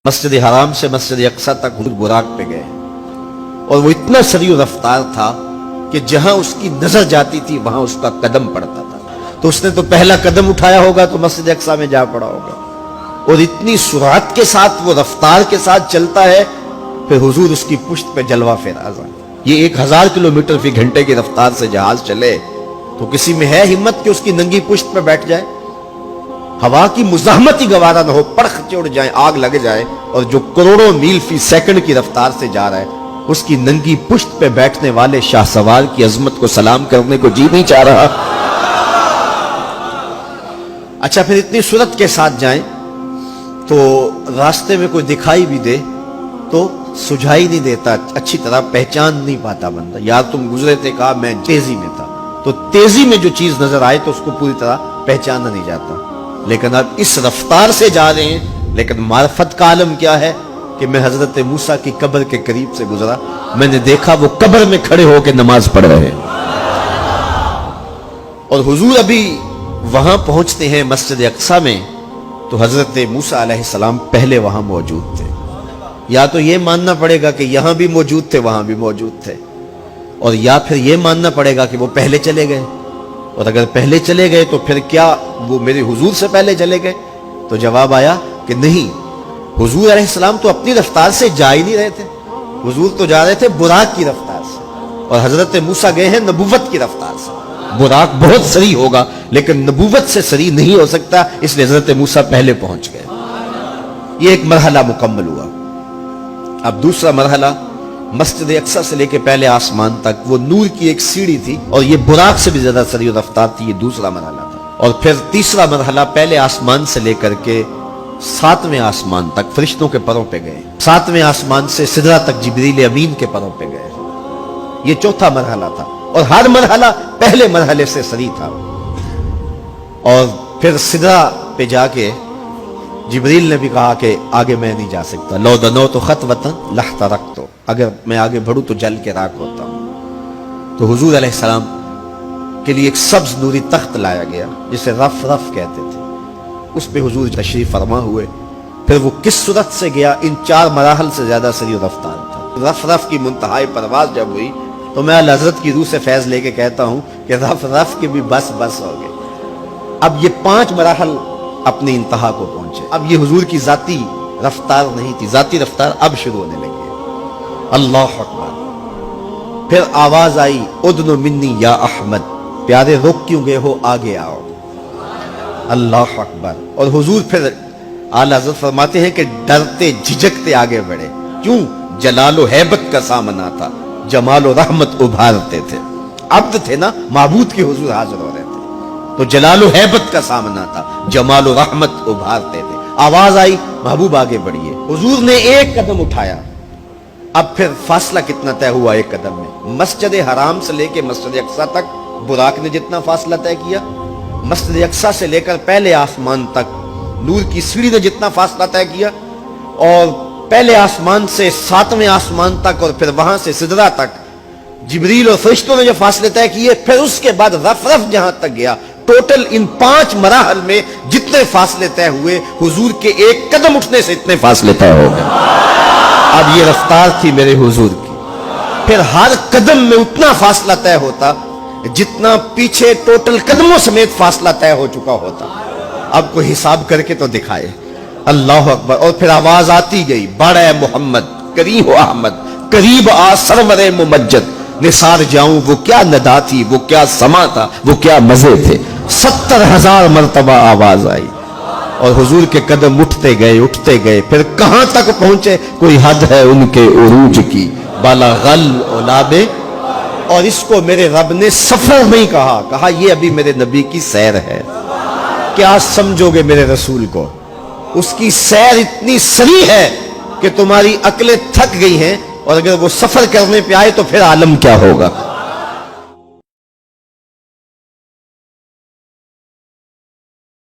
مسجد حرام سے مسجد اقصی تک حضور براق پہ گئے اور وہ اتنا سریع رفتار تھا کہ جہاں اس کی نظر جاتی تھی وہاں اس کا قدم پڑتا تھا. تو اس نے تو پہلا قدم اٹھایا ہوگا تو مسجد اقصی میں جا پڑا ہوگا. اور اتنی سرعت کے ساتھ وہ رفتار کے ساتھ چلتا ہے پھر حضور اس کی پشت پہ جلوہ فراز آئے. یہ 1000 کلومیٹر فی گھنٹے کی رفتار سے جہاز چلے تو کسی میں ہے ہمت کہ اس کی ننگی پشت پہ بیٹھ جائے؟ ہوا کی مزاحمت ہی گوارا نہ ہو، پرخ چڑ جائیں، آگ لگ جائے، اور جو کروڑوں میل فی سیکنڈ کی رفتار سے جا رہا ہے اس کی ننگی پشت پہ بیٹھنے والے شاہ سوار کی عظمت کو سلام کرنے کو جی نہیں چاہ رہا. اچھا پھر اتنی سرعت کے ساتھ جائیں تو راستے میں کوئی دکھائی بھی دے تو سجھائی نہیں دیتا، اچھی طرح پہچان نہیں پاتا بندہ. یار تم گزرے تھے، کہا میں تیزی میں تھا، تو تیزی میں جو چیز نظر آئے تو اس کو پوری طرح پہچانا نہیں جاتا. لیکن اب اس رفتار سے جا رہے ہیں، لیکن معرفت کا عالم کیا ہے کہ میں حضرت موسیٰ کی قبر کے قریب سے گزرا، میں نے دیکھا وہ قبر میں کھڑے ہو کے نماز پڑھ رہے ہیں. اور حضور ابھی وہاں پہنچتے ہیں مسجد اقصی میں تو حضرت موسیٰ علیہ السلام پہلے وہاں موجود تھے. یا تو یہ ماننا پڑے گا کہ یہاں بھی موجود تھے وہاں بھی موجود تھے، اور یا پھر یہ ماننا پڑے گا کہ وہ پہلے چلے گئے. اور اگر پہلے چلے گئے تو پھر کیا وہ میرے حضور سے پہلے چلے گئے؟ تو جواب آیا کہ نہیں، حضور علیہ السلام تو اپنی رفتار سے جا ہی نہیں رہے تھے. حضور تو جا رہے تھے براق کی رفتار سے، اور حضرت موسیٰ گئے ہیں نبوت کی رفتار سے. براق بہت سریع ہوگا لیکن نبوت سے سریع نہیں ہو سکتا، اس لیے حضرت موسیٰ پہلے پہنچ گئے. یہ ایک مرحلہ مکمل ہوا. اب دوسرا مرحلہ مسجد اقصی سے لے کے پہلے آسمان تک وہ نور کی ایک سیڑھی تھی، اور یہ براق سے بھی زیادہ سریع رفتار تھی. یہ دوسرا مرحلہ تھا. اور پھر تیسرا مرحلہ پہلے آسمان سے لے کر کے 7ویں آسمان تک فرشتوں کے پروں پہ گئے. 7ویں آسمان سے سدرہ تک جبریل امین کے پروں پہ گئے. یہ چوتھا مرحلہ تھا، اور ہر مرحلہ پہلے مرحلے سے سریع تھا. اور پھر سدرہ پہ جا کے جبریل نے بھی کہا کہ آگے میں نہیں جا سکتا. لو دنوت خطوۃ لاحترقت، اگر میں آگے بڑھوں تو جل کے راکھ ہوتا ہوں. تو حضور علیہ السلام کے لیے ایک سبز نوری تخت لایا گیا جسے رف رف کہتے تھے. اس پہ حضور تشریف فرما ہوئے. پھر وہ کس صورت سے گیا؟ ان 4 مراحل سے زیادہ سریع رفتار تھا. رف رف کی منتہائی پرواز جب ہوئی تو میں حضرت کی روح سے فیض لے کے کہتا ہوں کہ رف رف کے بھی بس بس ہو گئے. اب یہ 5 مراحل اپنی انتہا کو پہنچے. اب یہ حضور کی ذاتی رفتار نہیں تھی، ذاتی رفتار اب شروع ہونے لگی. اللہ اکبر. پھر آواز آئی ادنو منی یا احمد، پیارے رک کیوں گئے ہو، آگے آؤ. اللہ اکبر. اور حضور پھر اعلی حضرت فرماتے ہیں کہ ڈرتے جھجکتے آگے بڑھے. کیوں؟ جلال و ہیبت کا سامنا تھا، جمال و رحمت ابھارتے تھے. عبد تھے نا، معبود کے حضور حاضر ہو رہے تھے تو جلال و ہیبت کا سامنا تھا، جمال و رحمت ابھارتے تھے. آواز آئی محبوب آگے بڑھیے. حضور نے ایک قدم اٹھایا. اب پھر فاصلہ کتنا طے ہوا ایک قدم میں؟ مسجد حرام سے لے کے مسجد اقصی تک براق نے جتنا فاصلہ طے کیا، مسجد اقصی سے لے کر پہلے آسمان تک نور کی سیڑھی نے جتنا فاصلہ طے کیا، اور پہلے آسمان سے 7ویں آسمان تک، اور پھر وہاں سے سدرہ تک جبریل اور فرشتوں نے جو فاصلے طے کیے، پھر اس کے بعد رف رف جہاں تک گیا. ٹوٹل ان 5 مراحل میں جتنے فاصلے طے ہوئے، حضور کے ایک قدم اٹھنے سے اتنے فاصلے طے ہو گئے. اب یہ رفتار تھی میرے حضور کی. پھر ہر قدم میں اتنا فاصلہ طے ہوتا جتنا پیچھے ٹوٹل قدموں سمیت فاصلہ طے ہو چکا ہوتا. اب کوئی حساب کر کے تو دکھائے. اللہ اکبر. اور پھر آواز آتی گئی بڑھ اے محمد، قریب احمد، قریب آ سرور ممجد. نثار جاؤں وہ کیا ندا تھی، وہ کیا سما تھا، وہ کیا مزے تھے. 70,000 مرتبہ آواز آئی اور حضور کے قدم اٹھتے گئے. پھر کہاں تک پہنچے؟ کوئی حد ہے ان کے عروج کی، بالا غل اولابے. اور اس کو میرے رب نے سفر نہیں کہا یہ ابھی میرے نبی کی سیر ہے. کیا سمجھو گے میرے رسول کو؟ اس کی سیر اتنی سریع ہے کہ تمہاری عقلیں تھک گئی ہیں، اور اگر وہ سفر کرنے پہ آئے تو پھر عالم کیا ہوگا.